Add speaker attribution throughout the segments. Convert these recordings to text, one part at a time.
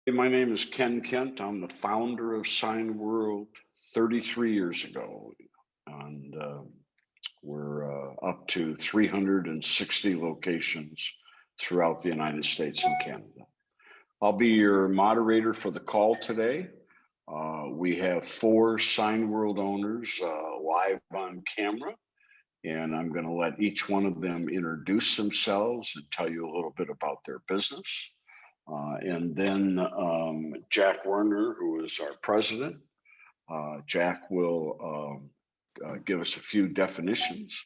Speaker 1: My name is Ken Kent. I'm the founder of Signworld 33 years ago, and we're up to 360 locations throughout the United States and Canada. I'll be your moderator for the call today. We have 4 Signworld owners live on camera, and I'm going to let each one of them introduce themselves and tell you a little bit about their business. And then Jack Werner, who is our president, Jack will give us a few definitions,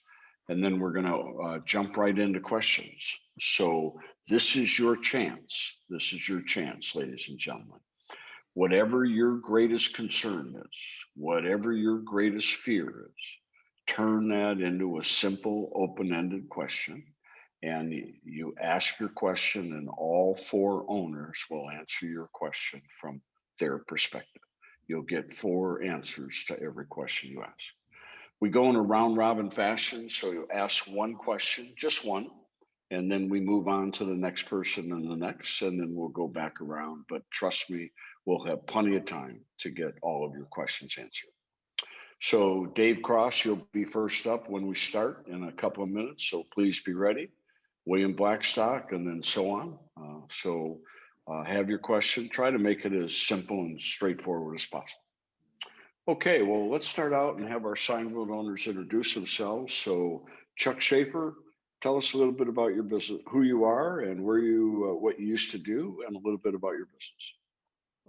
Speaker 1: and then we're going to jump right into questions. So this is your chance. This is your chance, ladies and gentlemen. Whatever your greatest concern is, whatever your greatest fear is, turn that into a simple, open-ended question. And you ask your question, and all 4 owners will answer your question from their perspective. You'll get 4 answers to every question you ask. We go in a round robin fashion, so you ask one question, just one, and then we move on to the next person and the next, and then we'll go back around. But trust me, we'll have plenty of time to get all of your questions answered. So Dave Cross, you'll be first up when we start in a couple of minutes, so please be ready. William Blackstock, and then so on. Have your question. Try to make it as simple and straightforward as possible. Okay, well, let's start out and have our Signworld owners introduce themselves. So Chuck Schafer, tell us a little bit about your business, who you are and where you, what you used to do, and a little bit about your business.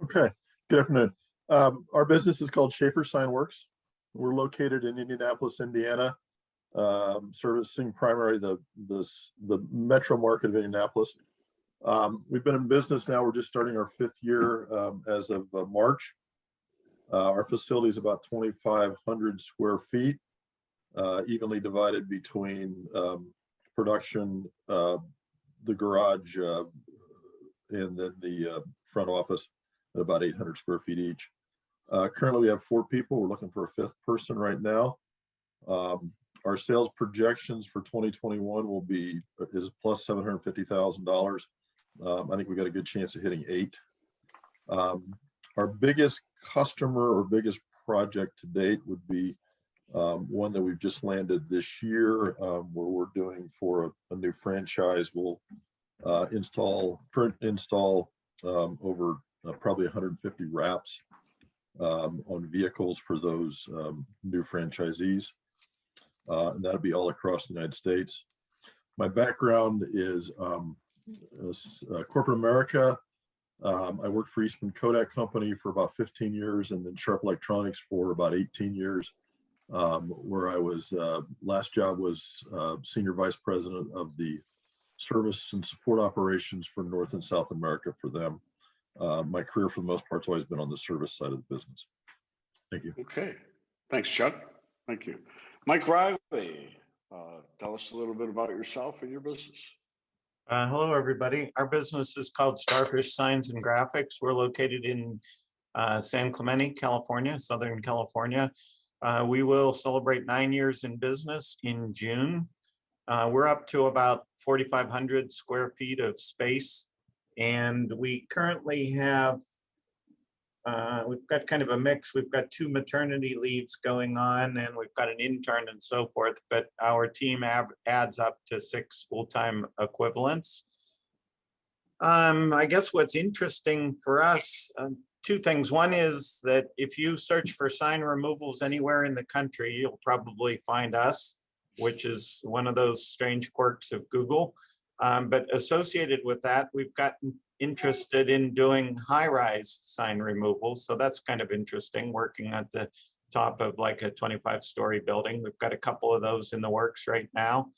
Speaker 2: Okay, good afternoon. Our business is called Schafer Signworks. We're located in Indianapolis, Indiana, servicing primarily the metro market of Indianapolis. We've been in business now. We're just starting our 5th year as of March. Our facility is about 2,500 square feet, evenly divided between production, the garage, and then the front office at about 800 square feet each. Currently, we have 4 people. We're looking for a 5th person right now. Our sales projections for 2021 is plus $750,000. I think we got a good chance of hitting 8. Our biggest customer or biggest project to date would be one that we've just landed this year, where we're doing for a new franchise. We'll install over probably 150 wraps on vehicles for those new franchisees. And that'll be all across the United States. My background is corporate America. I worked for Eastman Kodak Company for about 15 years, and then Sharp Electronics for about 18 years, where I was, last job was Senior Vice President of the Service and Support Operations for North and South America for them. My career, for the most part, has always been on the service side of the business. Thank you.
Speaker 1: Okay, thanks, Chuck. Thank you. Mike Reiley, tell us a little bit about yourself and your business.
Speaker 3: Hello, everybody. Our business is called Starfish Signs and Graphics. We're located in San Clemente, California, Southern California. We will celebrate 9 years in business in June. We're up to about 4,500 square feet of space, and we currently have we've got kind of a mix. We've got 2 maternity leaves going on, and we've got an intern and so forth, but our team adds up to 6 full-time equivalents. I guess what's interesting for us, 2 things. One is that if you search for sign removals anywhere in the country, you'll probably find us, which is one of those strange quirks of Google. But associated with that, we've gotten interested in doing high-rise sign removals. So that's kind of interesting, working at the top of like a 25-story building. We've got a couple of those in the works right now.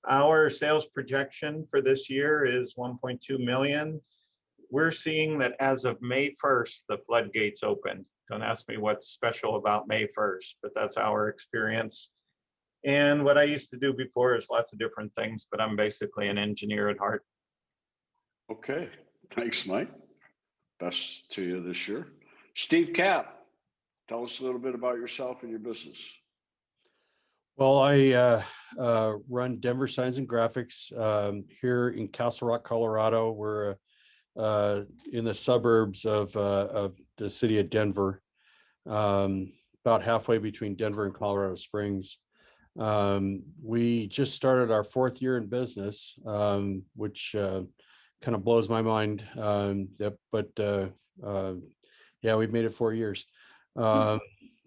Speaker 3: Our sales projection for this year is 1.2 million. We're seeing that as of May 1st, the floodgates opened. Don't ask me what's special about May 1st, but that's our experience. And what I used to do before is lots of different things, but I'm basically an engineer at heart.
Speaker 1: Okay, thanks, Mike. Best to you this year. Steve Capp, tell us a little bit about yourself and your business.
Speaker 4: Well, I run Denver Signs and Graphics here in Castle Rock, Colorado. We're in the suburbs of the city of Denver, about halfway between Denver and Colorado Springs. We just started our 4th year in business, which kind of blows my mind. Yeah, we've made it 4 years.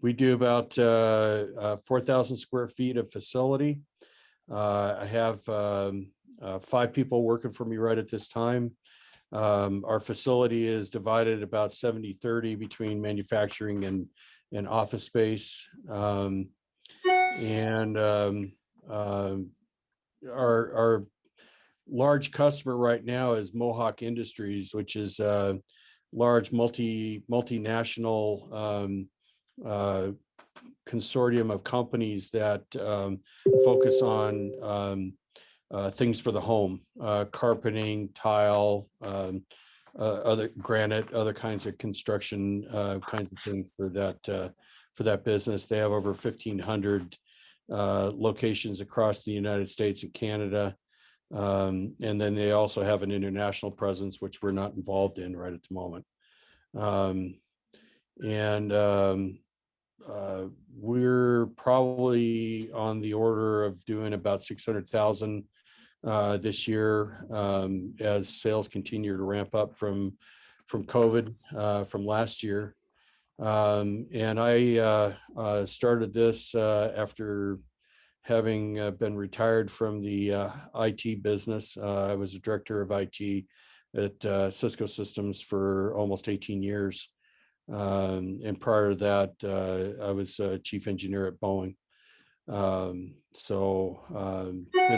Speaker 4: We do about 4,000 square feet of facility. I have 5 people working for me right at this time. Our facility is divided about 70-30 between manufacturing and office space. Our large customer right now is Mohawk Industries, which is a large multinational consortium of companies that focus on things for the home, carpeting, tile, other granite, other kinds of construction kinds of things for that business. They have over 1,500 locations across the United States and Canada. And then they also have an international presence, which we're not involved in right at the moment. We're probably on the order of doing about 600,000 this year as sales continue to ramp up from COVID from last year. And I started this after having been retired from the IT business. I was a director of IT at Cisco Systems for almost 18 years. And prior to that, I was a chief engineer at Boeing. Been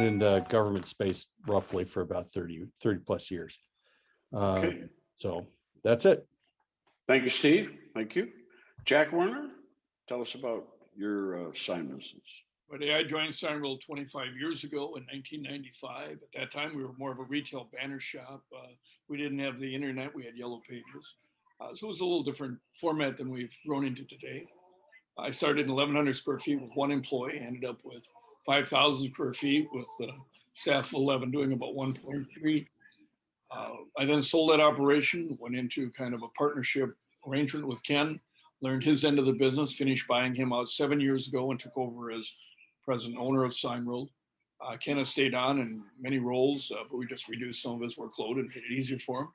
Speaker 4: in the government space roughly for about 30 plus years.
Speaker 1: Okay.
Speaker 4: So that's it.
Speaker 1: Thank you, Steve. Thank you. Jack Werner, tell us about your sign business.
Speaker 5: But I joined Signworld 25 years ago in 1995. At that time, we were more of a retail banner shop. We didn't have the internet. We had yellow pages. So it was a little different format than we've grown into today. I started in 1,100 square feet with 1 employee, ended up with 5,000 square feet with a staff of 11 doing about 1.3. I then sold that operation, went into kind of a partnership arrangement with Ken, learned his end of the business, finished buying him out 7 years ago and took over as president owner of Signworld. Ken has stayed on in many roles, but we just reduced some of his workload and made it easier for him.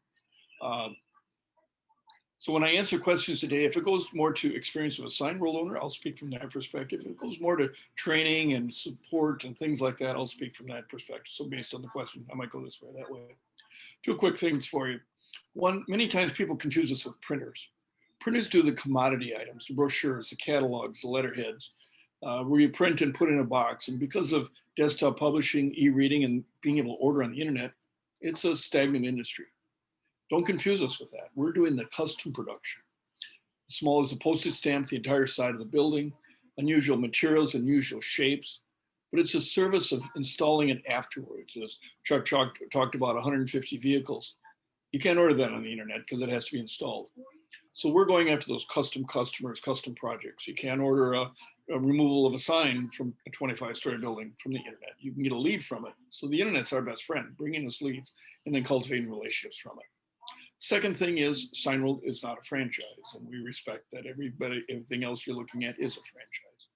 Speaker 5: So when I answer questions today, if it goes more to experience of a Signworld owner, I'll speak from that perspective. If it goes more to training and support and things like that, I'll speak from that perspective. So based on the question, I might go this way, that way. 2 quick things for you. One, many times people confuse us with printers. Printers do the commodity items, the brochures, the catalogs, the letterheads, where you print and put in a box. And because of desktop publishing, e-reading, and being able to order on the internet, it's a stagnant industry. Don't confuse us with that. We're doing the custom production. As small as a postage stamp, the entire side of the building, unusual materials, unusual shapes, but it's a service of installing it afterwards. As Chuck talked about 150 vehicles. You can't order that on the internet because it has to be installed. So we're going after those custom customers, custom projects. You can't order a removal of a sign from a 25-story building from the internet. You can get a lead from it. So the internet's our best friend, bringing us leads and then cultivating relationships from it. Second thing is Signworld is not a franchise, and we respect that everything else you're looking at is a franchise.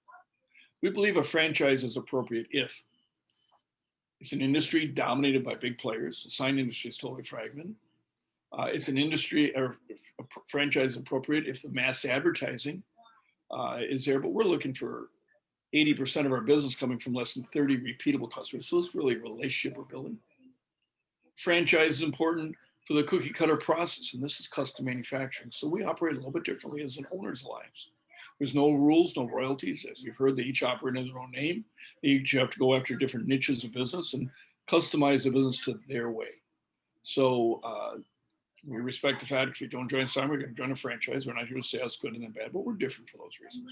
Speaker 5: We believe a franchise is appropriate if it's an industry dominated by big players. The sign industry is totally fragmented. It's an industry or a franchise appropriate if the mass advertising is there, but we're looking for 80% of our business coming from less than 30 repeatable customers. So it's really a relationship we're building. Franchise is important for the cookie cutter process, and this is custom manufacturing. So we operate a little bit differently as an owner's alliance. There's no rules, no royalties. As you've heard, they each operate in their own name. They each have to go after different niches of business and customize the business to their way. So we respect the fact if you don't join Sign, we're going to join a franchise. We're not here to say that's good and then bad, but we're different for those reasons.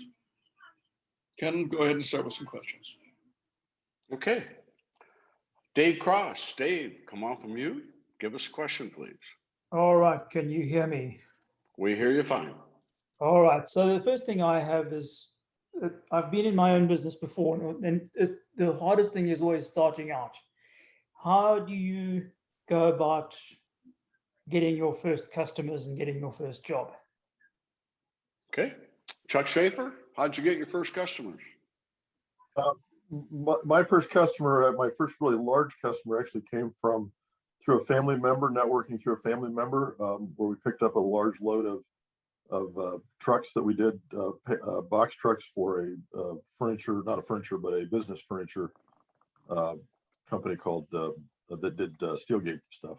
Speaker 5: Ken, go ahead and start with some questions.
Speaker 1: Okay. Dave Cross. Dave, come off of mute. Give us a question, please.
Speaker 6: All right. Can you hear me?
Speaker 1: We hear you fine.
Speaker 6: All right. So the first thing I have is I've been in my own business before, and the hardest thing is always starting out. How do you go about getting your first customers and getting your first job.
Speaker 1: Okay. Chuck Schafer, how'd you get your first customers?
Speaker 2: My first customer, my first really large customer actually came from through a family member, networking through a family member, where we picked up a large load of trucks that we did, box trucks for a furniture, not a furniture, but a business furniture company called, that did Steelgate stuff.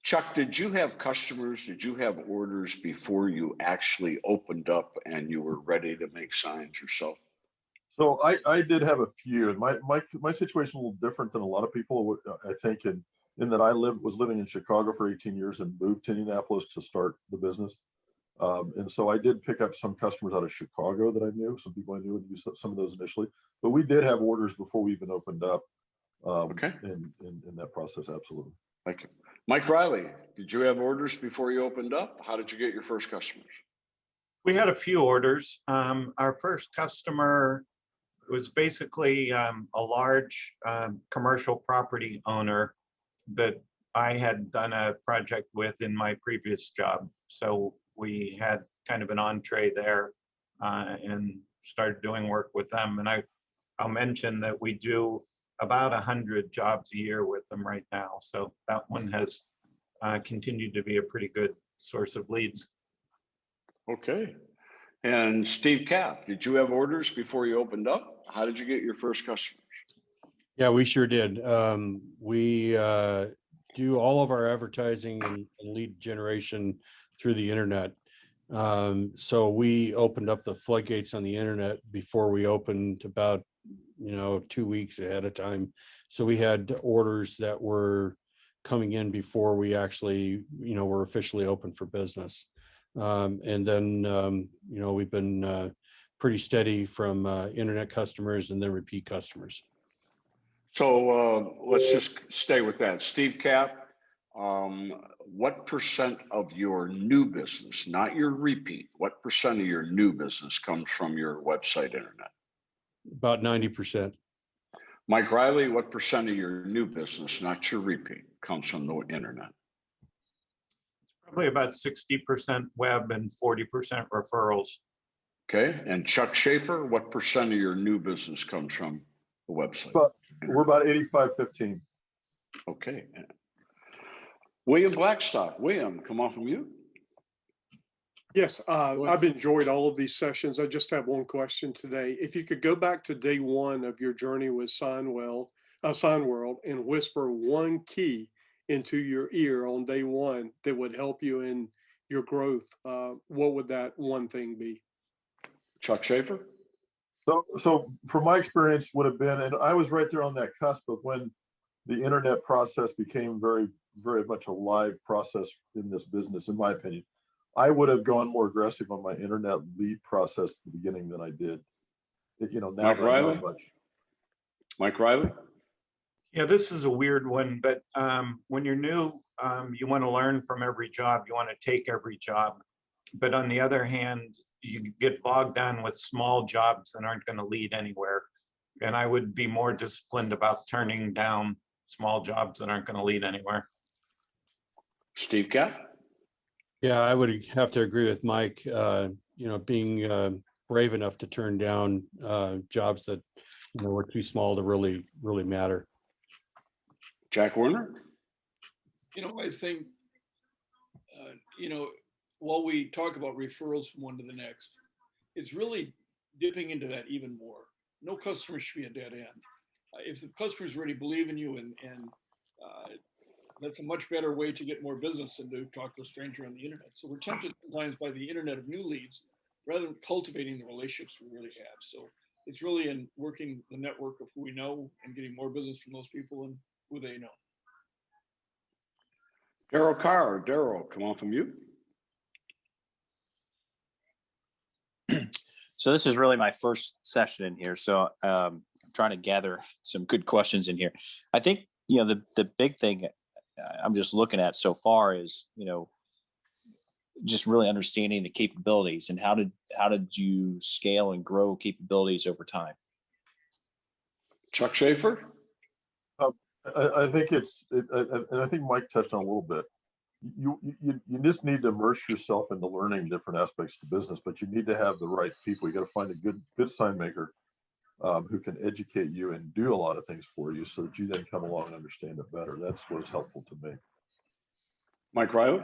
Speaker 1: Chuck, did you have customers, did you have orders before you actually opened up and you were ready to make signs yourself?
Speaker 2: So I did have a few, and my situation a little different than a lot of people, I think, in that I was living in Chicago for 18 years and moved to Indianapolis to start the business. And so I did pick up some customers out of Chicago that I knew, some people I knew, and used some of those initially. But we did have orders before we even opened up.
Speaker 1: Okay.
Speaker 2: In that process, absolutely.
Speaker 1: Thank you. Mike Reilly, did you have orders before you opened up? How did you get your first customers?
Speaker 3: We had a few orders. Our first customer was basically a large commercial property owner that I had done a project with in my previous job. So we had kind of an entree there and started doing work with them. And I'll mention that we do about 100 jobs a year with them right now. So that one has continued to be a pretty good source of leads. Okay.
Speaker 1: And Steve Capp, did you have orders before you opened up? How did you get your first customers?
Speaker 4: Yeah, we sure did. We do all of our advertising and lead generation through the internet. So we opened up the floodgates on the internet before we opened, about 2 weeks ahead of time. So we had orders that were coming in before we actually were officially open for business. And then we've been pretty steady from internet customers and then repeat customers.
Speaker 1: So let's just stay with that. Steve Capp, what % of your new business, not your repeat, what % of your new business comes from your website internet?
Speaker 4: About 90%.
Speaker 1: Mike Reilly, what % of your new business, not your repeat, comes from the internet?
Speaker 3: Probably about 60% web and 40% referrals.
Speaker 1: Okay, and Chuck Schafer, what % of your new business comes from the website?
Speaker 2: We're about 85-15.
Speaker 1: Okay. William Blackstock. William, come on from you.
Speaker 7: Yes, I've enjoyed all of these sessions. I just have one question today. If you could go back to day one of your journey with Signworld and whisper one key into your ear on day one that would help you in your growth, what would that one thing be?
Speaker 1: Chuck Schafer.
Speaker 2: So from my experience would have been, and I was right there on that cusp of when the internet process became very, very much a live process in this business, in my opinion. I would have gone more aggressive on my internet lead process at the beginning than I did. Now
Speaker 1: Mike Reilly. Mike Reilly.
Speaker 3: Yeah, this is a weird one, but when you're new, you want to learn from every job. You want to take every job. But on the other hand, you get bogged down with small jobs that aren't going to lead anywhere. And I would be more disciplined about turning down small jobs that aren't going to lead anywhere.
Speaker 1: Steve Capp.
Speaker 4: Yeah, I would have to agree with Mike. Being brave enough to turn down jobs that were too small to really matter.
Speaker 1: Jack Werner.
Speaker 5: I think while we talk about referrals from one to the next, it's really dipping into that even more. No customer should be a dead end. If the customers really believe in you, and that's a much better way to get more business than to talk to a stranger on the internet. So we're tempted sometimes by the internet of new leads rather than cultivating the relationships we really have. So it's really in working the network of who we know and getting more business from those people and who they know.
Speaker 1: Darryl Carr. Darryl, come on from you.
Speaker 8: So this is really my first session in here. So I'm trying to gather some good questions in here. I think, the big thing I'm just looking at so far is, just really understanding the capabilities and how did you scale and grow capabilities over time?
Speaker 1: Chuck Schafer.
Speaker 2: I think and I think Mike touched on a little bit. You just need to immerse yourself into learning different aspects of the business, but you need to have the right people. You got to find a good sign maker who can educate you and do a lot of things for you so that you then come along and understand it better. That's what's helpful to me.
Speaker 1: Mike Reilly?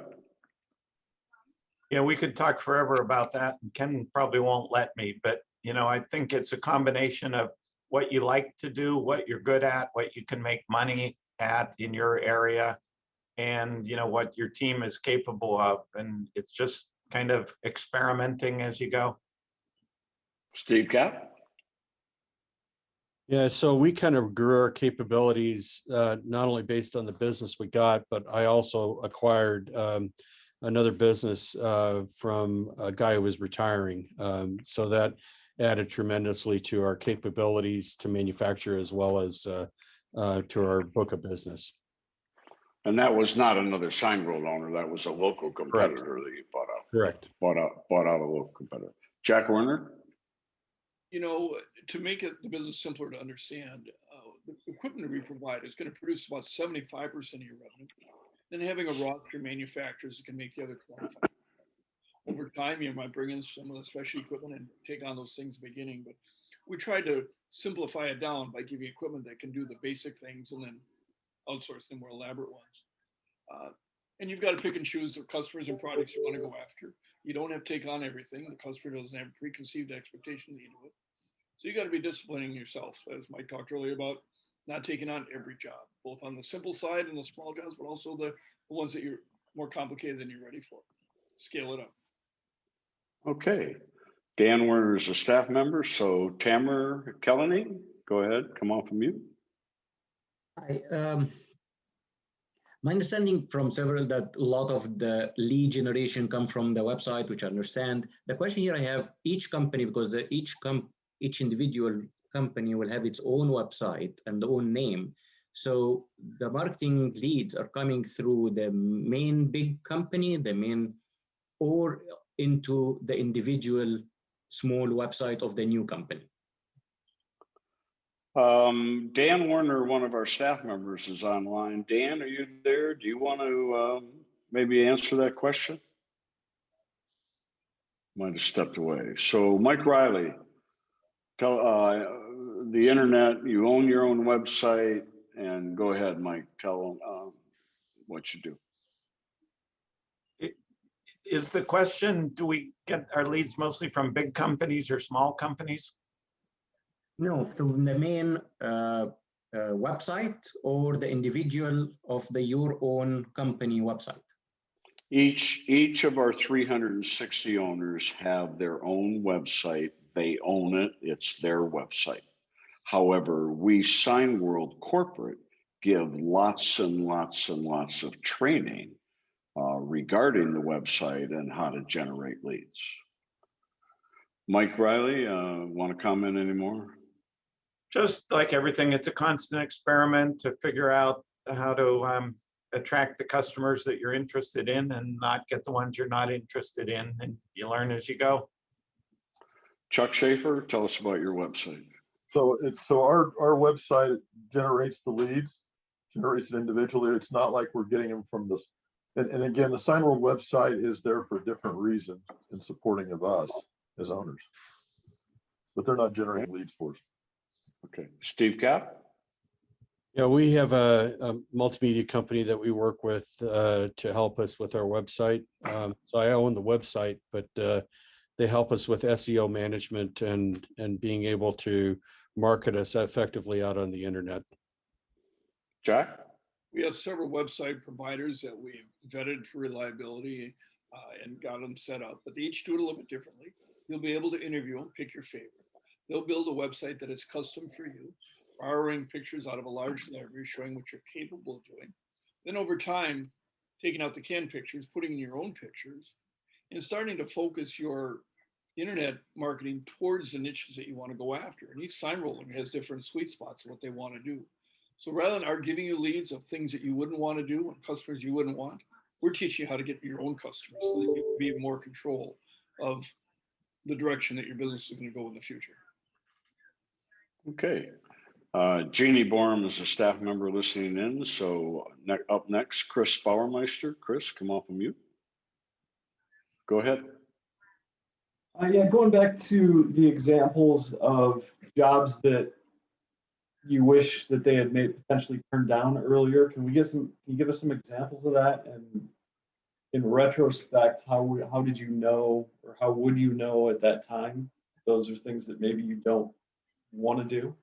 Speaker 3: Yeah, we could talk forever about that. And Ken probably won't let me, but I think it's a combination of what you like to do, what you're good at, what you can make money at in your area, and what your team is capable of. And it's just kind of experimenting as you go.
Speaker 1: Steve Capp?
Speaker 4: Yeah, so we kind of grew our capabilities, not only based on the business we got, but I also acquired another business from a guy who was retiring. So that added tremendously to our capabilities to manufacture as well as to our book of business.
Speaker 1: And that was not another Signworld owner. That was a local competitor that you bought out.
Speaker 4: Correct.
Speaker 1: Bought out a local competitor. Jack Werner?
Speaker 5: To make the business simpler to understand, the equipment we provide is going to produce about 75% of your revenue. Then having a roster of manufacturers that can make the other 25%. Over time, you might bring in some of the special equipment and take on those things at the beginning, but we tried to simplify it down by giving equipment that can do the basic things and then outsource the more elaborate ones. And you've got to pick and choose the customers and products you want to go after. You don't have to take on everything. The customer doesn't have a preconceived expectation that you do it. So you got to be disciplining yourself, as Mike talked earlier about not taking on every job, both on the simple side and the small jobs, but also the ones that you're more complicated than you're ready for. Scale it up.
Speaker 1: Okay. Dan Werner is a staff member. So Tamara Kelleny, go ahead, come off of mute.
Speaker 9: Hi. My understanding from several that a lot of the lead generation come from the website, which I understand. The question here I have, each company, because each individual company will have its own website and the own name. So the marketing leads are coming through the main big company, or into the individual small website of the new company.
Speaker 1: Dan Werner, one of our staff members, is online. Dan, are you there? Do you want to maybe answer that question? Might have stepped away. So Mike Reilly, tell the internet, you own your own website, and go ahead, Mike, tell them what you do.
Speaker 3: Is the question, do we get our leads mostly from big companies or small companies?
Speaker 9: No, through the main website or the individual of your own company website.
Speaker 1: Each of our 360 owners have their own website. They own it. It's their website. However, we Signworld Corporate give lots and lots and lots of training regarding the website and how to generate leads. Mike Reilly, want to comment anymore?
Speaker 3: Just like everything, it's a constant experiment to figure out how to attract the customers that you're interested in and not get the ones you're not interested in, and you learn as you go.
Speaker 2: Chuck Schafer, tell us about your website. So our website generates the leads, generates it individually. It's not like we're getting them from this. And again, the Signworld website is there for different reasons in supporting of us as owners, but they're not generating leads for us.
Speaker 1: Okay, Steve Capp.
Speaker 4: Yeah, we have a multimedia company that we work with to help us with our website. So I own the website, but they help us with SEO management and being able to market us effectively out on the internet.
Speaker 1: Jack?
Speaker 5: We have several website providers that we've vetted for reliability and got them set up, but they each do it a little bit differently. You'll be able to interview them, pick your favorite. They'll build a website that is custom for you, borrowing pictures out of a large library, showing what you're capable of doing. Then over time, taking out the canned pictures, putting in your own pictures, and starting to focus your internet marketing towards the niches that you want to go after. And each Signworld has different sweet spots of what they want to do. So rather than our giving you leads of things that you wouldn't want to do and customers you wouldn't want, we're teaching you how to get your own customers so that you can be in more control of the direction that your business is going to go in the future.
Speaker 1: Okay. Jeannie Borm is a staff member listening in. So up next, Chris Bauermeister. Chris, come off of mute. Go ahead.
Speaker 10: Yeah, going back to the examples of jobs that you wish that they had potentially turned down earlier, can you give us some examples of that? And in retrospect, how did you know, or how would you know at that time those are things that maybe you don't want to do?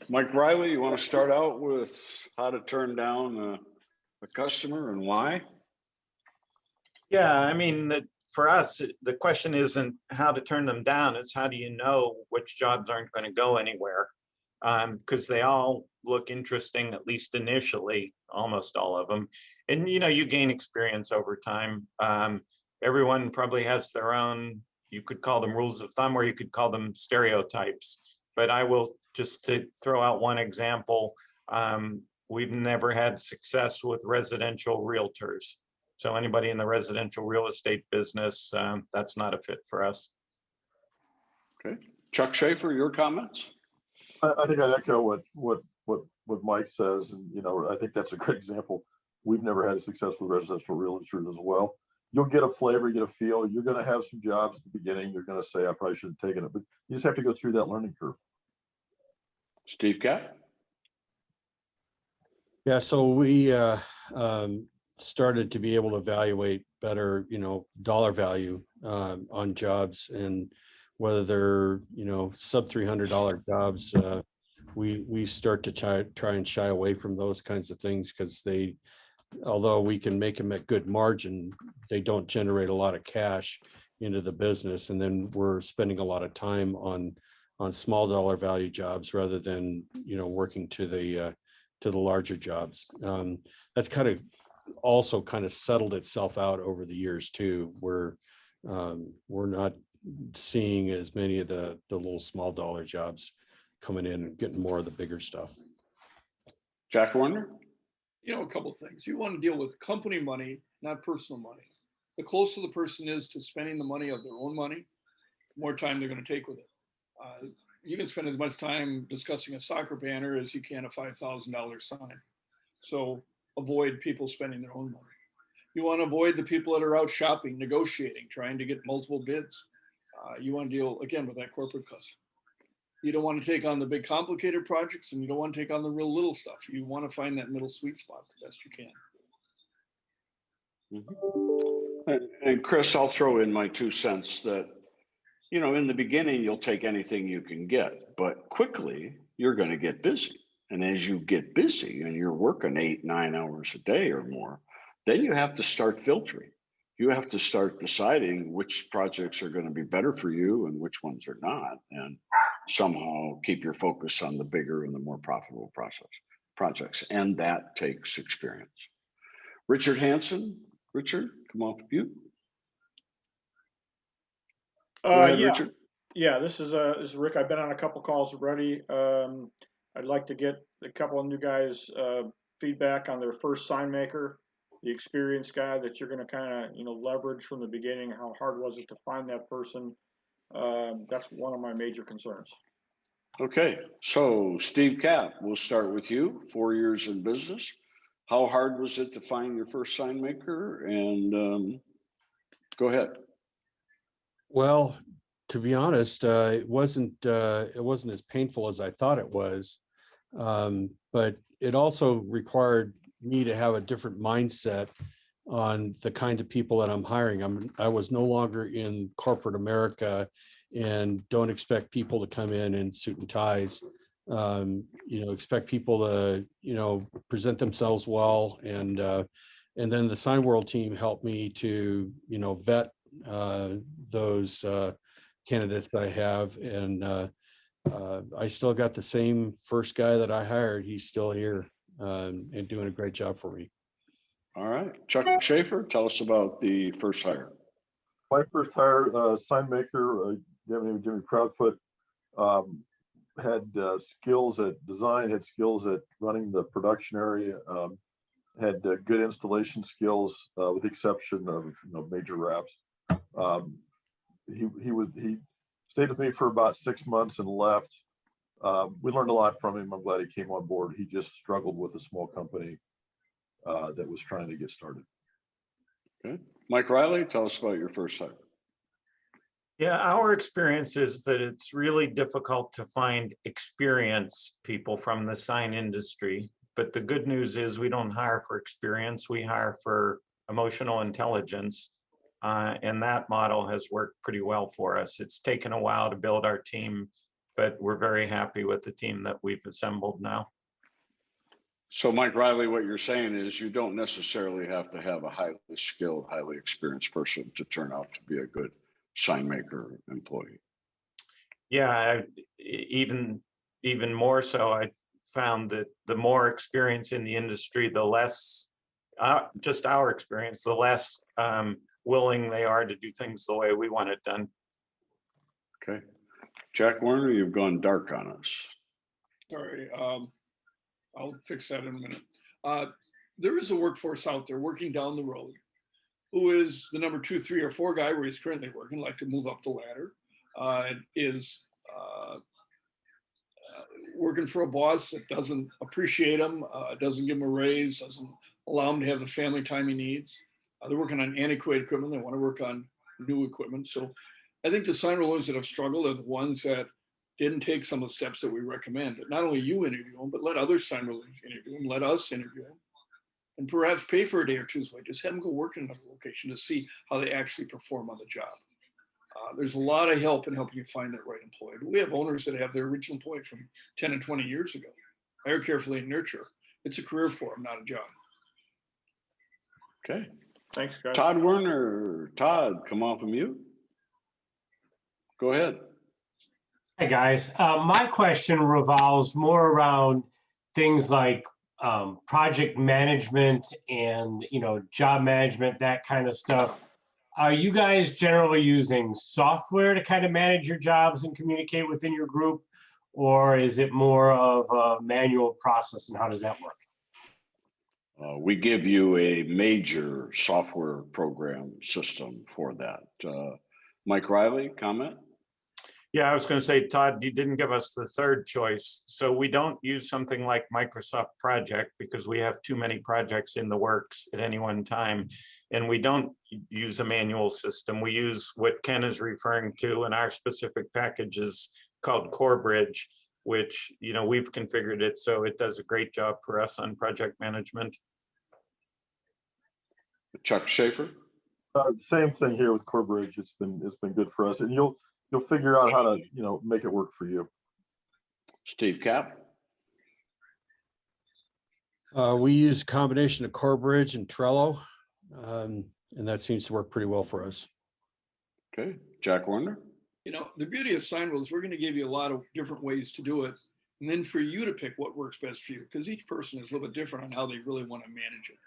Speaker 1: Mike Reiley, you want to start out with how to turn down a customer and why?
Speaker 3: Yeah, I mean, for us, the question isn't how to turn them down. It's how do you know which jobs aren't going to go anywhere? Because they all look interesting, at least initially, almost all of them. And, you know, you gain experience over time. Everyone probably has their own, you could call them rules of thumb, or you could call them stereotypes. But I will just to throw out one example. We've never had success with residential realtors. So anybody in the residential real estate business, that's not a fit for us.
Speaker 1: Okay. Chuck Schafer, your comments?
Speaker 2: I think I'd echo what Mike says, and I think that's a great example. We've never had a successful residential realtors as well. You'll get a flavor, get a feel. You're going to have some jobs at the beginning. You're going to say, I probably should have taken it, but you just have to go through that learning curve.
Speaker 1: Steve Capp?
Speaker 4: Yeah, so we started to be able to evaluate better, dollar value on jobs, and whether they're, sub $300 jobs, we start to try and shy away from those kinds of things, because although we can make them at good margin, they don't generate a lot of cash into the business. And then we're spending a lot of time on small dollar value jobs rather than, working to the larger jobs. That's also kind of settled itself out over the years too, where we're not seeing as many of the little small dollar jobs coming in and getting more of the bigger stuff.
Speaker 1: Jack Werner?
Speaker 5: A couple of things. You want to deal with company money, not personal money. The closer the person is to spending the money of their own money, the more time they're going to take with it. You can spend as much time discussing a soccer banner as you can a $5,000 sign. So avoid people spending their own money. You want to avoid the people that are out shopping, negotiating, trying to get multiple bids. You want to deal, again, with that corporate customer. You don't want to take on the big complicated projects, and you don't want to take on the real little stuff. You want to find that middle sweet spot the best you can.
Speaker 1: Mm-hmm. And Chris, I'll throw in my 2 cents that, in the beginning, you'll take anything you can get, but quickly you're going to get busy. And as you get busy and you're working 8-9 hours a day or more, then you have to start filtering. You have to start deciding which projects are going to be better for you and which ones are not, and somehow keep your focus on the bigger and the more profitable projects. And that takes experience. Richard Hansen. Richard, come off mute.
Speaker 11: Richard. Yeah, this is Rick. I've been on a couple calls already. I'd like to get a couple of new guys feedback on their first sign maker, the experienced guy that you're going to kind of leverage from the beginning. How hard was it to find that person? That's one of my major concerns.
Speaker 1: Okay, so Steve Capp, we'll start with you. 4 years in business. How hard was it to find your first sign maker? And go ahead.
Speaker 4: Well, to be honest, it wasn't as painful as I thought it was, but it also required me to have a different mindset on the kind of people that I'm hiring. I was no longer in corporate America, and don't expect people to come in suit and ties. Expect people to present themselves well, and then the Signworld team helped me to vet those candidates that I have, and I still got the same first guy that I hired. He's still here and doing a great job for me.
Speaker 1: All right, Chuck Schafer, tell us about the first hire.
Speaker 2: My first hire, sign maker, Jimmy Proudfoot, had skills at design, had skills at running the production area, had good installation skills, with the exception of major wraps. He stayed with me for about 6 months and left. We learned a lot from him. I'm glad he came on board. He just struggled with a small company that was trying to get started.
Speaker 1: Okay. Mike Reilly, tell us about your first hire.
Speaker 3: Yeah, our experience is that it's really difficult to find experienced people from the sign industry. But the good news is we don't hire for experience, we hire for emotional intelligence. And that model has worked pretty well for us. It's taken a while to build our team, but we're very happy with the team that we've assembled now.
Speaker 1: So Mike Reilly, what you're saying is you don't necessarily have to have a highly skilled, highly experienced person to turn out to be a good sign maker employee.
Speaker 3: Yeah, even more so, I found that the more experience in the industry, the less, just our experience, the less willing they are to do things the way we want it done.
Speaker 1: Okay. Jack Werner, you've gone dark on us.
Speaker 5: Sorry, I'll fix that in a minute. There is a workforce out there working down the road who is the number 2, 3, or 4 guy where he's currently working, like to move up the ladder, is working for a boss that doesn't appreciate him, doesn't give him a raise, doesn't allow him to have the family time he needs. They're working on antiquated equipment. They want to work on new equipment. So I think the Signworld owners that have struggled are the ones that didn't take some of the steps that we recommend. That not only you interview them, but let other Signworld interview them, let us interview them, and perhaps pay for a day or two's wages. Have them go work in another location to see how they actually perform on the job. There's a lot of help in helping you find that right employee. We have owners that have their original employee from 10 and 20 years ago. Hire carefully and nurture. It's a career for them, not a job.
Speaker 1: Okay.
Speaker 11: Thanks, guys.
Speaker 1: Todd Werner, Todd, come off of mute. Go ahead.
Speaker 12: Hi, guys. My question revolves more around things like project management and, job management, that kind of stuff. Are you guys generally using software to kind of manage your jobs and communicate within your group? Or is it more of a manual process, and how does that work?
Speaker 1: We give you a major software program system for that. Mike Reilly, comment?
Speaker 3: Yeah, I was going to say, Todd, you didn't give us the third choice. So we don't use something like Microsoft Project because we have too many projects in the works at any one time. And we don't use a manual system. We use what Ken is referring to in our specific package is called Corbridge, which, we've configured it so it does a great job for us on project management.
Speaker 1: Chuck Schafer?
Speaker 2: Same thing here with Corbridge. It's been good for us, and you'll figure out how to make it work for you.
Speaker 1: Steve Capp?
Speaker 4: We use a combination of Corbridge and Trello, and that seems to work pretty well for us.
Speaker 1: Okay. Jack Werner?
Speaker 5: The beauty of Signworld is we're going to give you a lot of different ways to do it, and then for you to pick what works best for you, because each person is a little bit different on how they really want to manage it.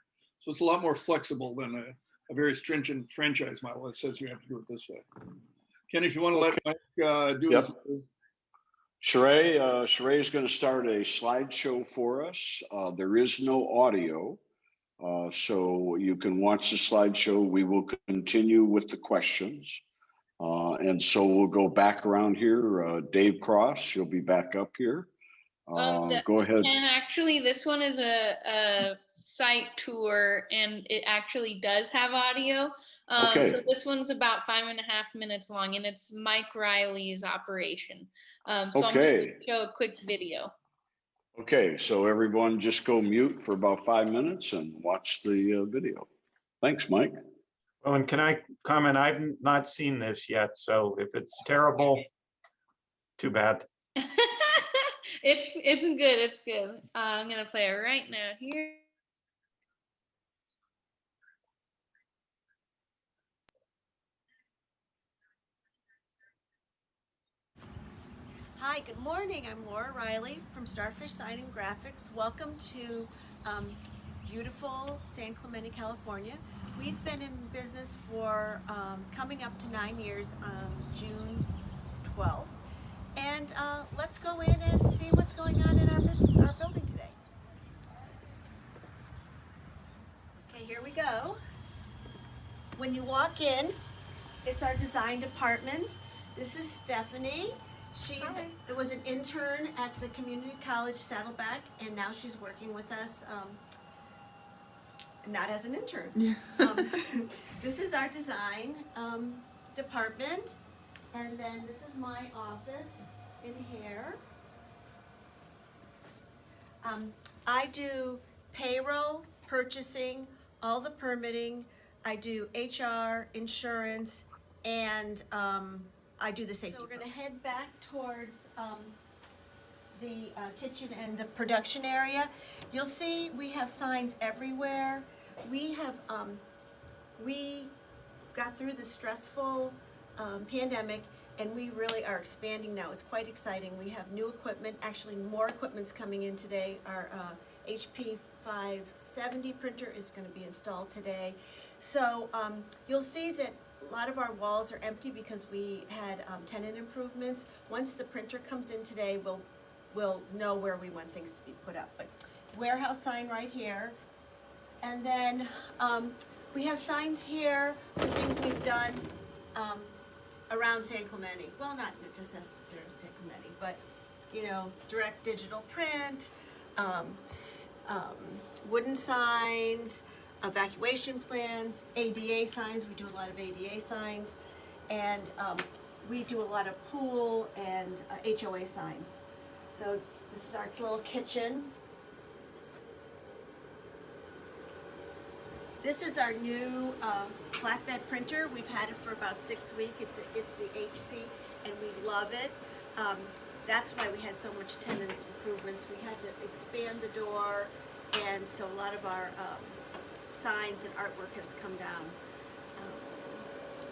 Speaker 5: So it's a lot more flexible than a very stringent franchise model that says you have to do it this way. Ken, if you want to let Mike do his.
Speaker 1: Sheree is going to start a slideshow for us. There is no audio, so you can watch the slideshow. We will continue with the questions. And so we'll go back around here. Dave Cross, you'll be back up here. Go ahead.
Speaker 13: And actually, this one is a site tour, and it actually does have audio.
Speaker 1: Okay.
Speaker 13: So this one's about 5.5 minutes long, and it's Mike Reilly's operation. So I'm just going to show a quick video.
Speaker 1: Okay, so everyone just go mute for about 5 minutes and watch the video. Thanks, Mike.
Speaker 3: Well, and can I comment? I've not seen this yet, so if it's terrible, too bad.
Speaker 13: It's good. It's good. I'm going to play it right now here.
Speaker 14: Hi, good morning. I'm Laura Reiley from Starfish Sign and Graphics. Welcome to beautiful San Clemente, California. We've been in business for coming up to 9 years on June 12th. And let's go in and see what's going on in our building today. Okay, here we go. When you walk in, it's our design department. This is Stephanie. It was an intern at the community college Saddleback, and now she's working with us, not as an intern.
Speaker 15: Yeah.
Speaker 14: This is our design department, and then this is my office in here. I do payroll, purchasing, all the permitting. I do HR, insurance, and I do the safety. So we're gonna head back towards the kitchen and the production area. You'll see we have signs everywhere. We have, we got through the stressful pandemic, and we really are expanding now. It's quite exciting. We have new equipment, actually more equipment's coming in today. Our HP 570 printer is gonna be installed today. So you'll see that a lot of our walls are empty because we had tenant improvements. Once the printer comes in today, we'll know where we want things to be put up. But warehouse sign right here. And then we have signs here for things we've done around San Clemente. Well, not just necessarily San Clemente, but you know, direct digital print, wooden signs, evacuation plans, ADA signs. We do a lot of ADA signs, and we do a lot of pool and HOA signs. So this is our little kitchen. This is our new flatbed printer. We've had it for about 6 weeks. It's the HP, and we love it. That's why we had so much tenants improvements. We had to expand the door, and so a lot of our signs and artwork has come down.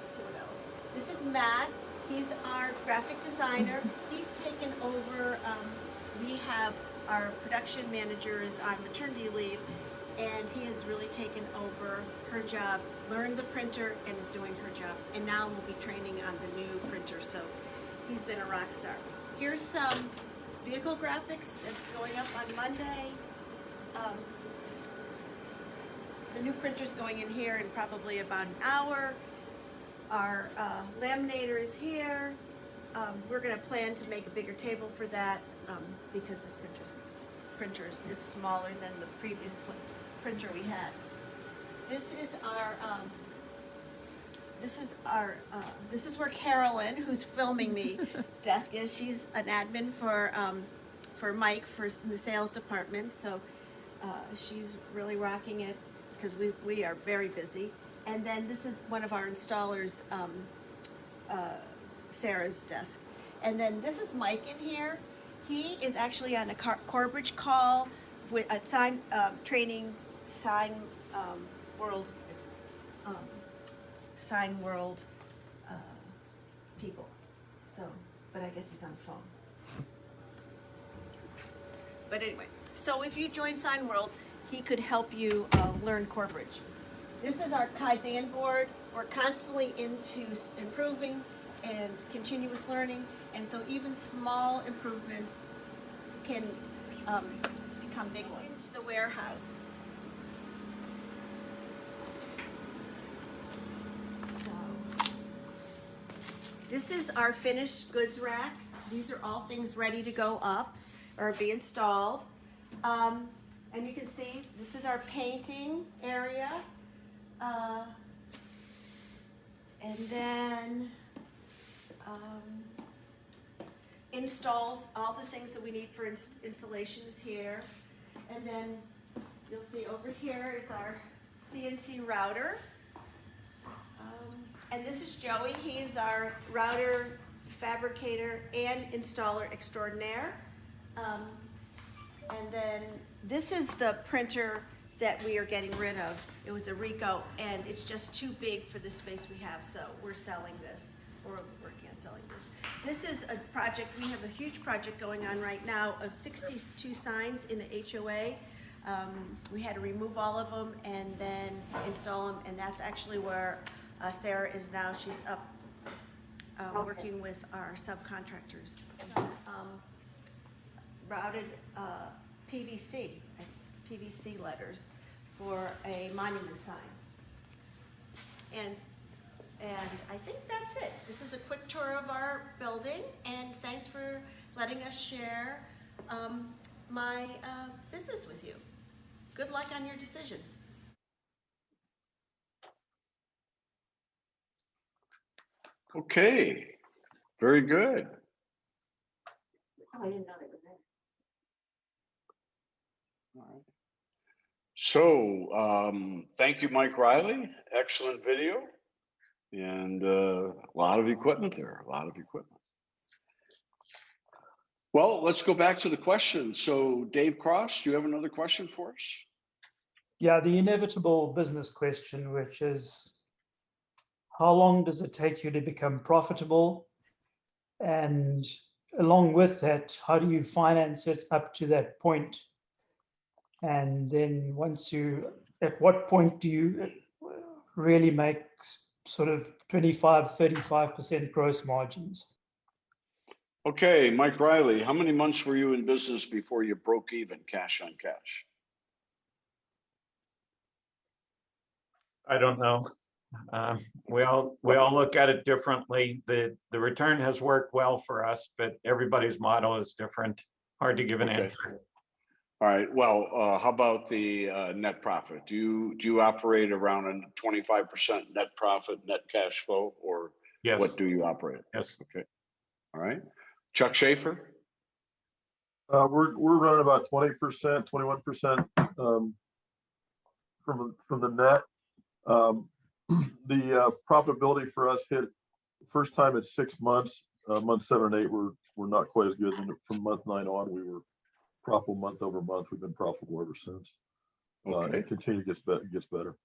Speaker 14: Let's see what else. This is Matt. He's our graphic designer. He's taken over. We have our production manager is on maternity leave, and he has really taken over her job, learned the printer, and is doing her job. And now we'll be training on the new printer, so he's been a rock star. Here's some vehicle graphics that's going up on Monday. The new printer's going in here in probably about an hour. Our laminator is here. We're gonna plan to make a bigger table for that because this printer is smaller than the previous printer we had. This is where Carolyn, who's filming me, desk is. She's an admin for Mike in the sales department, so she's really rocking it because we are very busy. And then this is one of our installers, Sarah's desk. And then this is Mike in here. He is actually on a Corbridge call with a Signworld people. So, but I guess he's on the phone. But anyway, so if you join Signworld, he could help you learn Corbridge. This is our Kaizen board. We're constantly into improving and continuous learning, and so even small improvements can become big ones. Into the warehouse. So this is our finished goods rack. These are all things ready to go up or be installed. And you can see this is our painting area. And then installs, all the things that we need for installation is here. And then you'll see over here is our CNC router. And this is Joey. He's our router fabricator and installer extraordinaire. And then this is the printer that we are getting rid of. It was a Ricoh, and it's just too big for the space we have, so we're selling this, or we're working on selling this. This is a project, we have a huge project going on right now of 62 signs in an HOA. We had to remove all of them and then install them, and that's actually where Sarah is now. She's up working with our subcontractors. Routed PVC letters for a monument sign. And And I think that's it. This is a quick tour of our building, and thanks for letting us share my business with you. Good luck on your decision.
Speaker 1: Okay, very good.
Speaker 14: Oh, I didn't know that was there.
Speaker 1: All right. So thank you, Mike Reilly. Excellent video. And a lot of equipment there, a lot of equipment. Well, let's go back to the questions. So Dave Cross, do you have another question for us?
Speaker 6: Yeah, the inevitable business question, which is how long does it take you to become profitable? And along with that, how do you finance it up to that point? And then at what point do you really make sort of 25, 35% gross margins?
Speaker 1: Okay, Mike Reilly, how many months were you in business before you broke even cash on cash?
Speaker 3: I don't know. We all look at it differently. The return has worked well for us, but everybody's model is different. Hard to give an answer.
Speaker 1: All right. Well, how about the net profit? Do you operate around a 25% net profit, net cash flow, or
Speaker 3: yes.
Speaker 1: What do you operate?
Speaker 3: Yes.
Speaker 1: Okay. All right. Chuck Schafer?
Speaker 2: We're running about 20%, 21% from the net. The profitability for us hit first time at 6 months. Month 7 and 8 we're not quite as good. And from month 9 on, we were profitable month over month. We've been profitable ever since.
Speaker 1: Okay.
Speaker 2: It continues gets better.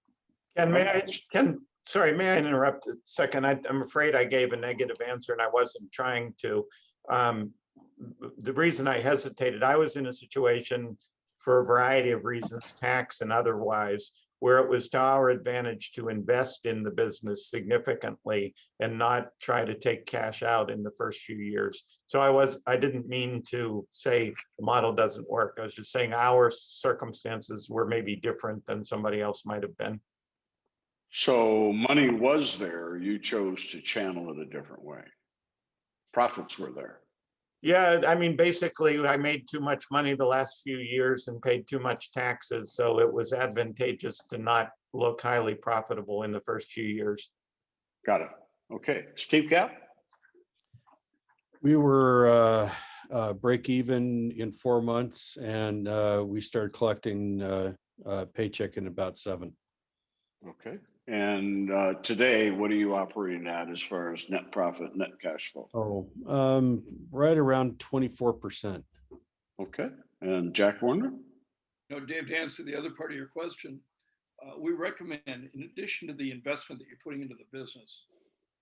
Speaker 3: Sorry, may I interrupt a second? I'm afraid I gave a negative answer and I wasn't trying to. The reason I hesitated, I was in a situation for a variety of reasons, tax and otherwise, where it was to our advantage to invest in the business significantly and not try to take cash out in the first few years. So I didn't mean to say the model doesn't work. I was just saying our circumstances were maybe different than somebody else might have been.
Speaker 1: So money was there, you chose to channel it a different way. Profits were there.
Speaker 3: Yeah, I mean, basically, I made too much money the last few years and paid too much taxes, so it was advantageous to not look highly profitable in the first few years.
Speaker 1: Got it. Okay, Steve Capp?
Speaker 4: We were break even in 4 months, and we started collecting paycheck in about 7.
Speaker 1: Okay. And today, what are you operating at as far as net profit, net cash flow?
Speaker 4: Right around 24%.
Speaker 1: Okay. And Jack Werner?
Speaker 5: No, Dave, to answer the other part of your question, we recommend, in addition to the investment that you're putting into the business,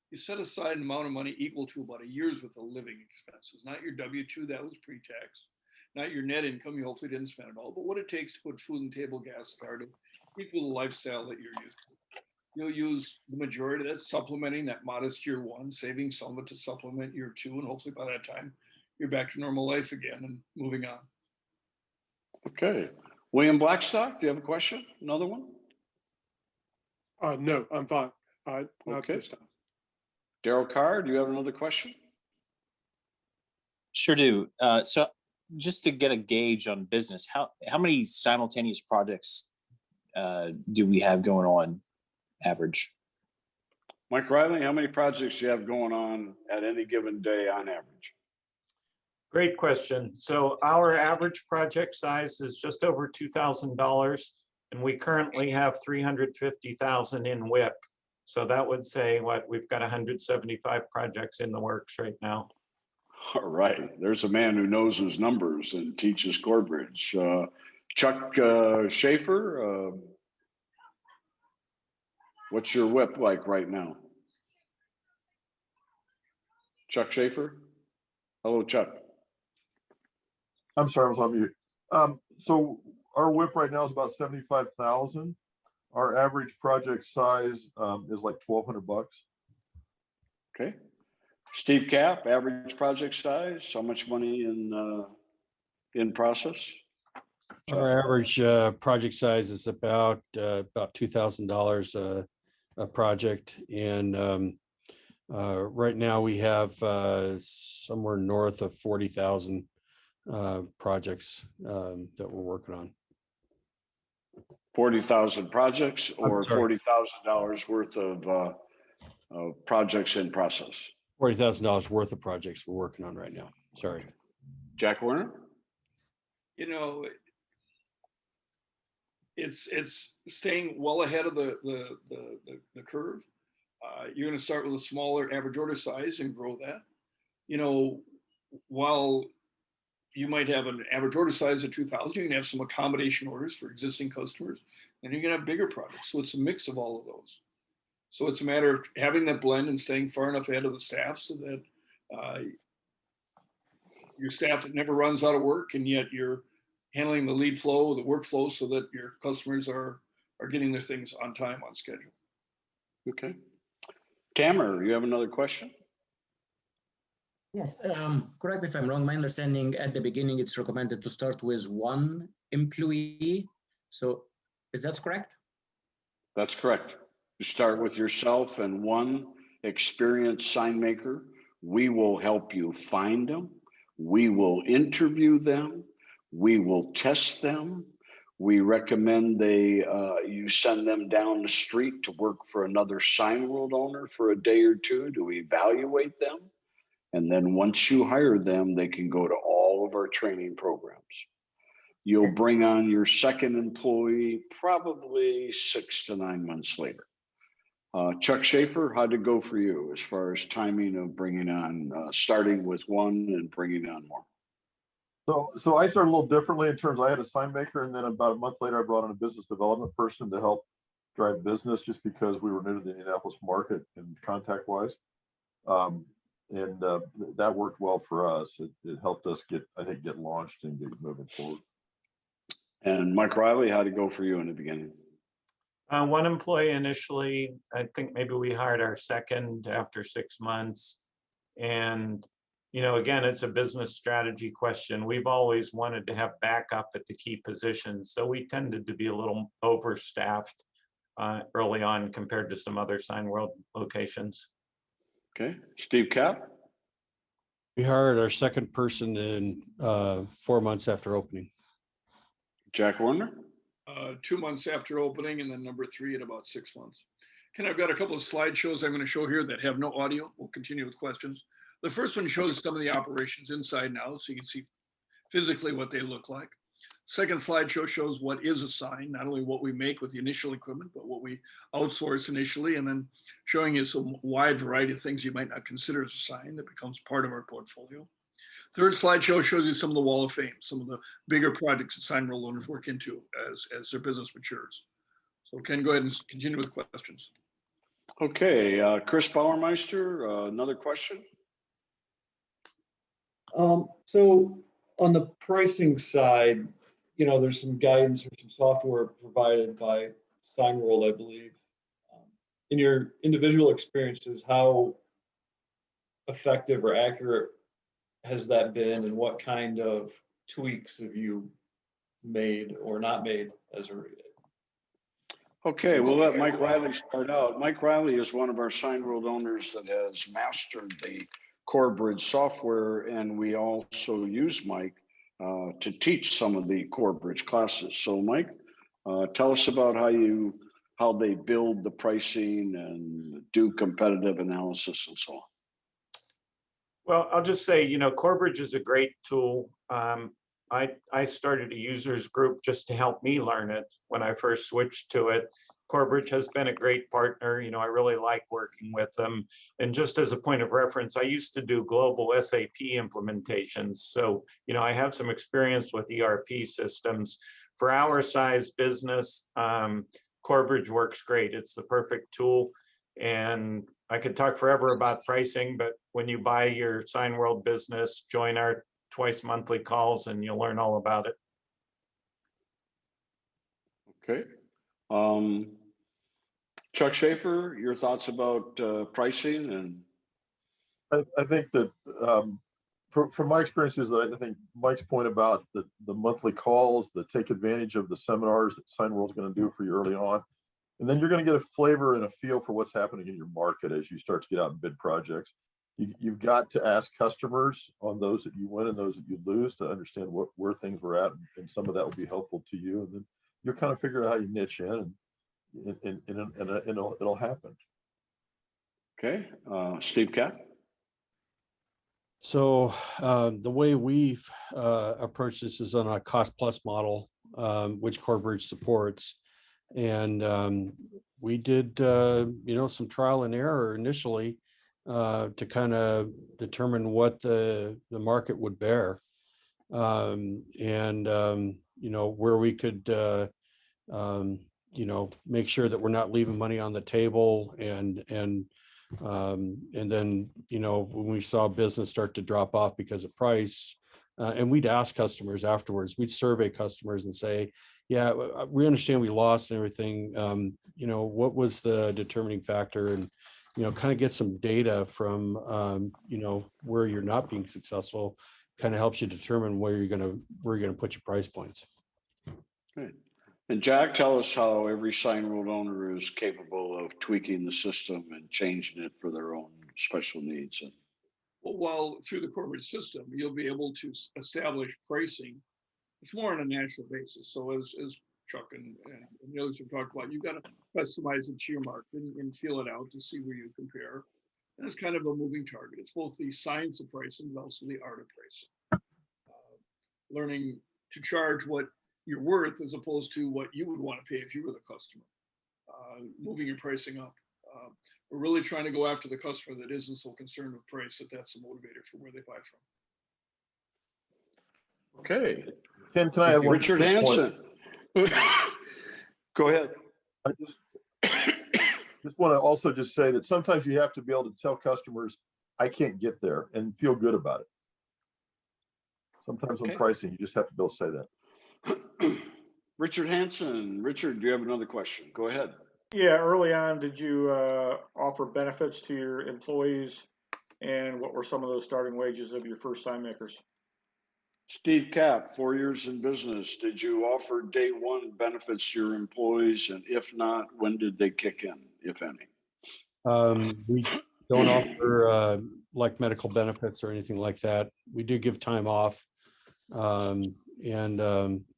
Speaker 5: you set aside an amount of money equal to about a year's worth of living expenses, not your W-2, that was pre-tax, not your net income, you hopefully didn't spend it all, but what it takes to put food and table, gas started, equal the lifestyle that you're used to. You'll use the majority of that, supplementing that modest year 1, saving some of it to supplement year 2, and hopefully by that time you're back to normal life again and moving on.
Speaker 1: Okay. William Blackstock, do you have a question? Another one?
Speaker 7: No, I'm fine. Not
Speaker 1: Okay.
Speaker 7: this time.
Speaker 1: Darryl Carr, do you have another question?
Speaker 8: Sure do. So just to get a gauge on business, how many simultaneous projects do we have going on average?
Speaker 1: Mike Reilly, how many projects do you have going on at any given day on average?
Speaker 3: Great question. So our average project size is just over $2,000, and we currently have $350,000 in WIP. So that would say what we've got 175 projects in the works right now.
Speaker 1: All right. There's a man who knows his numbers and teaches Corbridge. Chuck Schafer, what's your WIP like right now? Chuck Schafer? Hello, Chuck.
Speaker 2: I'm sorry, I was on mute. So our WIP right now is about 75,000. Our average project size is like $1,200.
Speaker 1: Okay. Steve Capp, average project size, how much money in process?
Speaker 4: Our average project size is about $2,000 project. And right now we have somewhere north of 40,000 projects that we're working on.
Speaker 1: 40,000 projects or
Speaker 4: sorry.
Speaker 1: $40,000 worth of projects in process?
Speaker 4: $40,000 worth of projects we're working on right now. Sorry.
Speaker 1: Jack Werner?
Speaker 5: You know, it's staying well ahead of the curve. You're going to start with a smaller average order size and grow that. You know, while you might have an average order size of 2,000, you can have some accommodation orders for existing customers, and you're going to have bigger projects. So it's a mix of all of those. So it's a matter of having that blend and staying far enough ahead of the staff so that your staff never runs out of work, and yet you're handling the lead flow, the workflow, so that your customers are getting their things on time, on schedule.
Speaker 1: Okay. Tamer, you have another question?
Speaker 9: Yes, correct me if I'm wrong. My understanding at the beginning, it's recommended to start with one employee. So is that correct?
Speaker 1: That's correct. You start with yourself and one experienced sign maker. We will help you find them. We will interview them. We will test them. We recommend you send them down the street to work for another Signworld owner for a day or two to evaluate them. And then once you hire them, they can go to all of our training programs. You'll bring on your second employee probably 6 to 9 months later. Chuck Schafer, how'd it go for you as far as timing of bringing on, starting with one and bringing on more?
Speaker 2: So I started a little differently in terms, I had a sign maker, and then about a month later, I brought in a business development person to help drive business, just because we were new to the Indianapolis market and contact wise. That worked well for us. It helped us get launched and get moving forward.
Speaker 1: And Mike Reilly, how'd it go for you in the beginning?
Speaker 3: One employee initially. I think maybe we hired our second after 6 months. And, you know, again, it's a business strategy question. We've always wanted to have backup at the key positions. So we tended to be a little overstaffed early on compared to some other Signworld locations.
Speaker 1: Okay, Steve Capp?
Speaker 4: We hired our second person in 4 months after opening.
Speaker 1: Jack Werner?
Speaker 5: 2 months after opening, and then number 3 at about 6 months. I've got a couple of slideshows I'm going to show here that have no audio. We'll continue with questions. The first one shows some of the operations inside and out, so you can see physically what they look like. Second slideshow shows what is a sign, not only what we make with the initial equipment, but what we outsource initially, and then showing you some wide variety of things you might not consider as a sign that becomes part of our portfolio. Third slideshow shows you some of the wall of fame, some of the bigger projects that Signworld owners work into as their business matures. So Ken, go ahead and continue with questions.
Speaker 1: Okay, Chris Bauermeister, another question?
Speaker 10: So on the pricing side, you know, there's some guidance or some software provided by Signworld, I believe. In your individual experiences, how effective or accurate has that been, and what kind of tweaks have you made or not made as a result?
Speaker 1: Okay, we'll let Mike Reilly start out. Mike Reilly is one of our Signworld owners that has mastered the Corbridge software, and we also use Mike to teach some of the Corbridge classes. So Mike, tell us about how they build the pricing and do competitive analysis and so on.
Speaker 3: Well, I'll just say, you know, Corbridge is a great tool. I started a users group just to help me learn it when I first switched to it. Corbridge has been a great partner. You know, I really like working with them. And just as a point of reference, I used to do global SAP implementations. So, you know, I have some experience with ERP systems. For our size business, Corbridge works great. It's the perfect tool. And I could talk forever about pricing, but when you buy your Signworld business, join our twice monthly calls and you'll learn all about it.
Speaker 1: Okay. Chuck Schafer, your thoughts about pricing? And
Speaker 2: I think that from my experiences, that I think Mike's point about the monthly calls, that take advantage of the seminars that Signworld's going to do for you early on, And then you're going to get a flavor and a feel for what's happening in your market as you start to get out and bid projects. You've got to ask customers on those that you win and those that you lose to understand where things were at, and some of that will be helpful to you. And then you'll kind of figure out how you niche in, and it'll happen.
Speaker 1: Okay, Steve Capp.
Speaker 4: So the way we've approached this is on a cost plus model, which Corbridge supports. And we did, some trial and error initially to kind of determine what the market would bear. Where we could, make sure that we're not leaving money on the table, and then, when we saw business start to drop off because of price, and we'd ask customers afterwards, we'd survey customers and say, yeah, we understand we lost and everything. What was the determining factor? And, kind of get some data from, where you're not being successful, kind of helps you determine where you're going to put your price points.
Speaker 1: Great. And Jack, tell us how every Signworld owner is capable of tweaking the system and changing it for their own special needs.
Speaker 5: Well, through the corporate system, you'll be able to establish pricing. It's more on a national basis. So as Chuck and the others have talked about, you've got to customize it to your market and feel it out to see where you compare. And it's kind of a moving target. It's both the science of pricing, but also the art of pricing. Learning to charge what you're worth as opposed to what you would want to pay if you were the customer. Moving your pricing up. We're really trying to go after the customer that isn't so concerned with price, that's the motivator for where they buy from.
Speaker 1: Okay.
Speaker 2: Ken, can I have one?
Speaker 1: Richard Hansen. Go ahead.
Speaker 2: I just want to also just say that sometimes you have to be able to tell customers, I can't get there, and feel good about it. Sometimes on pricing, you just have to be able to say that.
Speaker 1: Richard Hansen. Richard, do you have another question? Go ahead.
Speaker 11: Yeah, early on, did you offer benefits to your employees? And what were some of those starting wages of your first sign makers?
Speaker 1: Steve Capp, 4 years in business. Did you offer day one benefits to your employees? And if not, when did they kick in, if any?
Speaker 4: We don't offer like medical benefits or anything like that. We do give time off. And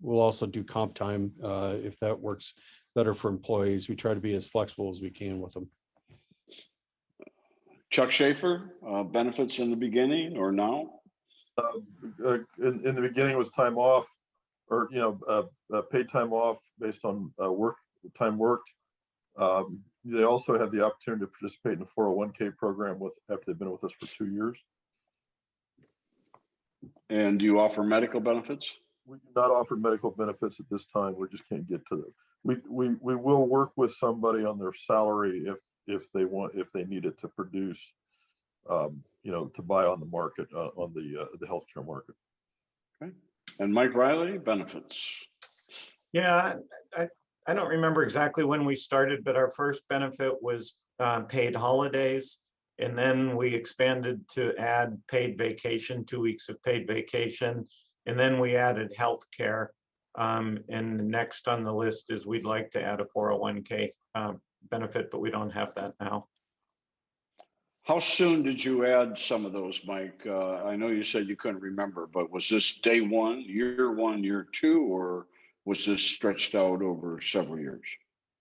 Speaker 4: we'll also do comp time if that works better for employees. We try to be as flexible as we can with them.
Speaker 1: Chuck Schafer, benefits in the beginning or now?
Speaker 2: In the beginning, it was time off, or paid time off based on time worked. They also had the opportunity to participate in the 401k program after they've been with us for 2 years.
Speaker 1: And do you offer medical benefits?
Speaker 2: We do not offer medical benefits at this time. We just can't get to them. We will work with somebody on their salary if they need it to produce, to buy on the market, on the healthcare market.
Speaker 1: Okay. And Mike Reilly, benefits.
Speaker 3: Yeah, I don't remember exactly when we started, but our first benefit was paid holidays. And then we expanded to add paid vacation, 2 weeks of paid vacation. And then we added health care. And next on the list is we'd like to add a 401k benefit, but we don't have that now.
Speaker 1: How soon did you add some of those, Mike? I know you said you couldn't remember, but was this day one, year two, or was this stretched out over several years?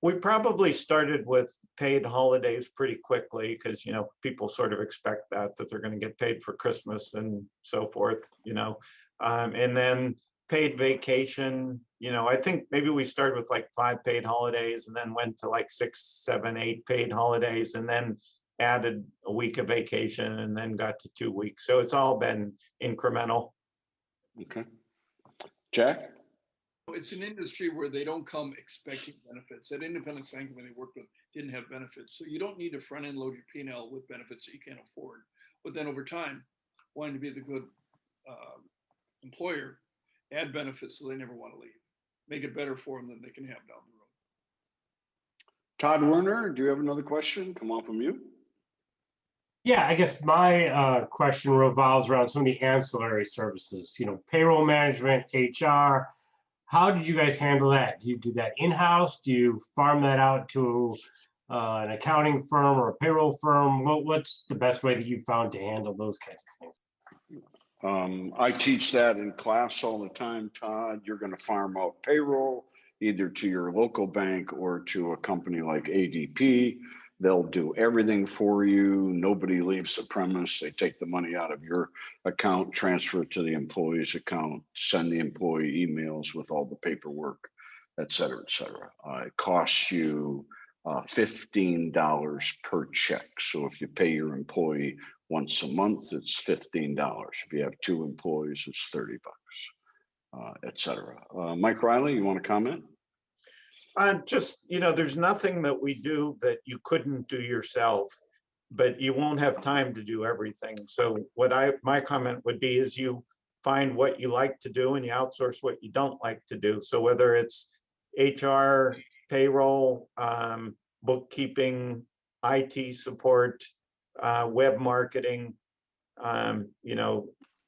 Speaker 3: We probably started with paid holidays pretty quickly because, people sort of expect that they're going to get paid for Christmas and so forth, and then paid vacation, I think maybe we started with like 5 paid holidays and then went to like 6, 7, 8 paid holidays and then added a week of vacation and then got to 2 weeks. So it's all been incremental.
Speaker 1: Okay. Jack?
Speaker 5: It's an industry where they don't come expecting benefits. That independent sign company I worked with didn't have benefits. So you don't need to front end load your P&L with benefits that you can't afford. But then over time, wanting to be the good employer, add benefits so they never want to leave. Make it better for them than they can have down the road.
Speaker 1: Todd Werner, do you have another question? Come on from you.
Speaker 12: Yeah, I guess my question revolves around some of the ancillary services, payroll management, HR. how did you guys handle that? Do you do that in-house? Do you farm that out to an accounting firm or a payroll firm? What's the best way that you found to handle those kinds of things?
Speaker 1: I teach that in class all the time, Todd. You're going to farm out payroll either to your local bank or to a company like ADP. They'll do everything for you. Nobody leaves the premise. They take the money out of your account, transfer it to the employee's account, send the employee emails with all the paperwork, et cetera, et cetera. It costs you $15 per check. So if you pay your employee once a month, it's $15. If you have 2 employees, it's $30, et cetera. Mike Reilly, you want to comment?
Speaker 3: Just, there's nothing that we do that you couldn't do yourself, but you won't have time to do everything. So my comment would be is you find what you like to do and you outsource what you don't like to do. So whether it's HR, payroll, bookkeeping, IT support, web marketing,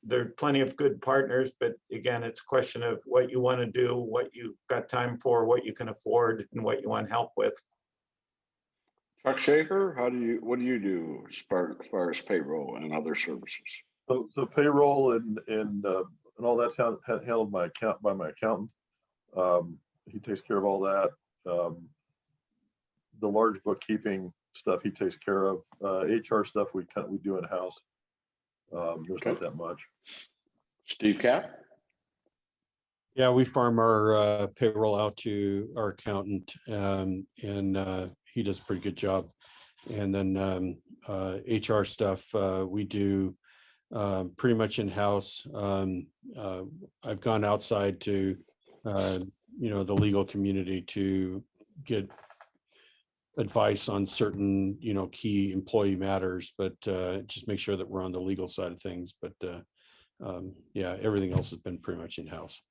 Speaker 3: there are plenty of good partners, but again, it's a question of what you want to do, what you've got time for, what you can afford, and what you want help with.
Speaker 1: Chuck Schafer, what do you do as far as payroll and other services?
Speaker 2: So payroll and all that's handled by my accountant. He takes care of all that. The large bookkeeping stuff he takes care of. HR stuff we do in house. There's not that much.
Speaker 1: Steve Capp?
Speaker 4: Yeah, we farm our payroll out to our accountant, and he does a pretty good job. And then HR stuff we do pretty much in house. I've gone outside to the legal community to get advice on certain key employee matters, but just make sure that we're on the legal side of things. But yeah, everything else has been pretty much in-house.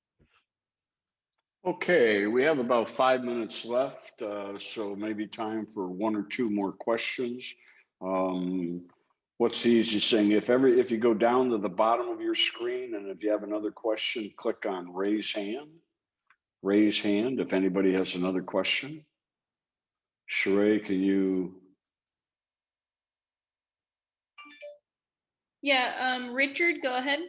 Speaker 1: Okay, we have about 5 minutes left, so maybe time for 1 or 2 more questions. What's the easiest thing? If you go down to the bottom of your screen, and if you have another question, click on raise hand. Raise hand if anybody has another question. Sheree, can you?
Speaker 13: Yeah, Richard, go ahead.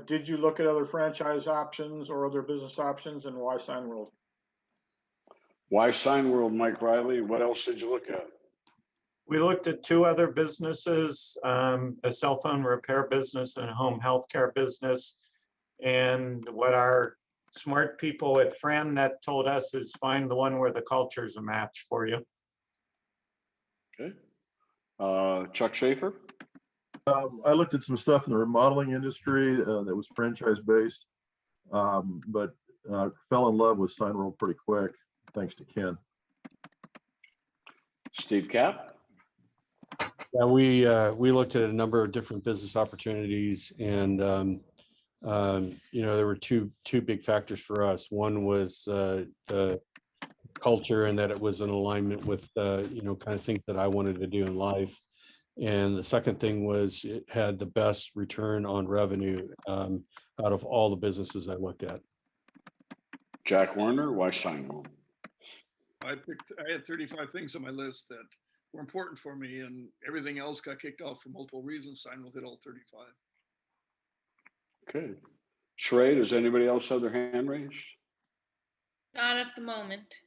Speaker 11: Did you look at other franchise options or other business options, and why Signworld?
Speaker 1: Why Signworld, Mike Reilly? What else did you look at?
Speaker 3: We looked at 2 other businesses, a cell phone repair business and a home healthcare business. And what our smart people at FranNet told us is find the one where the culture is a match for you.
Speaker 1: Okay. Chuck Schafer?
Speaker 2: I looked at some stuff in the remodeling industry that was franchise based, but fell in love with Signworld pretty quick, thanks to Ken.
Speaker 1: Steve Capp?
Speaker 4: Yeah, we looked at a number of different business opportunities, and there were two big factors for us. One was the culture, and that it was in alignment with kind of things that I wanted to do in life. And the second thing was it had the best return on revenue out of all the businesses I looked at.
Speaker 1: Jack Werner, why Signworld?
Speaker 5: I had 35 things on my list that were important for me, and everything else got kicked off for multiple reasons. Signworld hit all 35.
Speaker 1: Okay. Sheree, does anybody else have their hand raised?
Speaker 13: Not at the moment.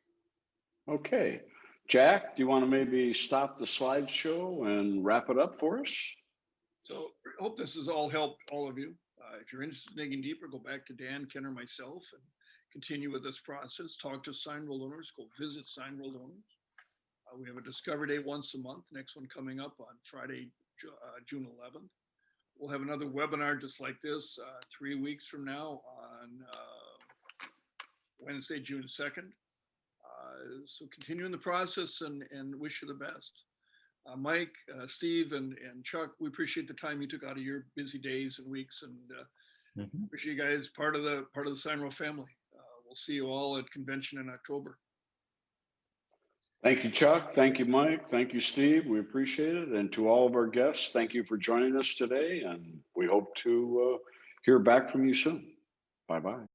Speaker 1: Okay. Jack, do you want to maybe stop the slideshow and wrap it up for us?
Speaker 5: So I hope this has all helped all of you. If you're interested in digging deeper, go back to Dan, Ken, or myself and continue with this process. Talk to Signworld Owners. Go visit Signworld Owners. We have a Discovery Day once a month. Next one coming up on Friday, June 11th. We'll have another webinar just like this 3 weeks from now on Wednesday, June 2nd. So continue in the process and wish you the best. Mike, Steve, and Chuck, we appreciate the time you took out of your busy days and weeks, and appreciate you guys part of the Signworld family. We'll see you all at convention in October.
Speaker 1: Thank you, Chuck. Thank you, Mike. Thank you, Steve. We appreciate it. And to all of our guests, thank you for joining us today. And we hope to hear back from you soon. Bye-bye.